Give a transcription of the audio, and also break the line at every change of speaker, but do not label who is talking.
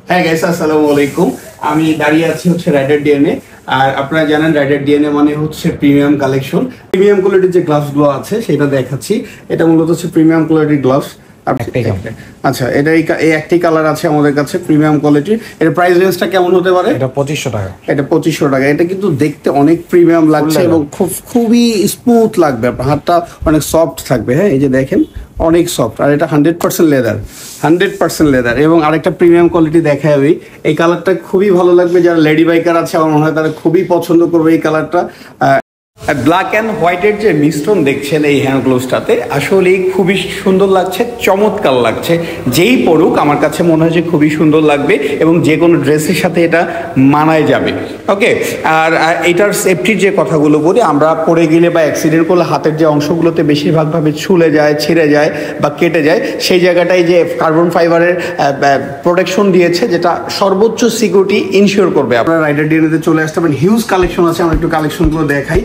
হ্যাঁ গাইস, আসসালামু আলাইকুম। আমি দাঁড়িয়ে আছি হচ্ছে রাইডার ডিএনএ। আর আপনারা জানেন রাইডার ডিএনএ মানে হচ্ছে প্রিমিয়াম কালেকশন। প্রিমিয়াম কোয়ালিটির যে গ্লাভসগুলো আছে সেটা দেখাচ্ছি। এটা মূলত হচ্ছে প্রিমিয়াম কোয়ালিটির গ্লাভস। আচ্ছা, এটা এই একটি কালার আছে আমাদের কাছে প্রিমিয়াম কোয়ালিটির। এর প্রাইস রেঞ্জটা কেমন হতে পারে?
এটা 2500 টাকা।
এটা 2500 টাকা। এটা কিন্তু দেখতে অনেক প্রিমিয়াম লাগছে এবং খুবই স্মুথ লাগবে, আপনার হাতটা অনেক সফট থাকবে। হ্যাঁ, এই যে দেখেন অনেক সফট। আর এটা 100% লেদার, 100% লেদার। এবং আরেকটা প্রিমিয়াম কোয়ালিটি দেখায় ওই এই কালারটা খুবই ভালো লাগবে যারা লেডি বাইকার আছে, আমার মনে হয় তারা খুবই পছন্দ করবে এই কালারটা। ব্ল্যাক অ্যান্ড হোয়াইটের যে মিশ্রণ দেখছেন এই হ্যান্ড গ্লোভসটাতে, আসলে খুবই সুন্দর লাগছে, চমৎকার লাগছে। যেই পড়ুক আমার কাছে মনে হয় যে খুবই সুন্দর লাগবে এবং যে কোনো ড্রেসের সাথে এটা মানায় যাবে। ওকে, আর এটার সেফটির যে কথাগুলো বলি, আমরা পড়ে গেলে বা অ্যাক্সিডেন্ট করলে হাতের যে অংশগুলোতে বেশিরভাগভাবে ছুলে যায়, ছিঁড়ে যায় বা কেটে যায়, সেই জায়গাটায় যে কার্বন ফাইবারের প্রোটেকশন দিয়েছে, যেটা সর্বোচ্চ সিকিউরিটি ইনশিওর করবে। আপনারা রাইডার ডিএনএতে চলে আসতে পারেন, হিউজ কালেকশন আছে, আমরা একটু কালেকশনগুলো দেখাই।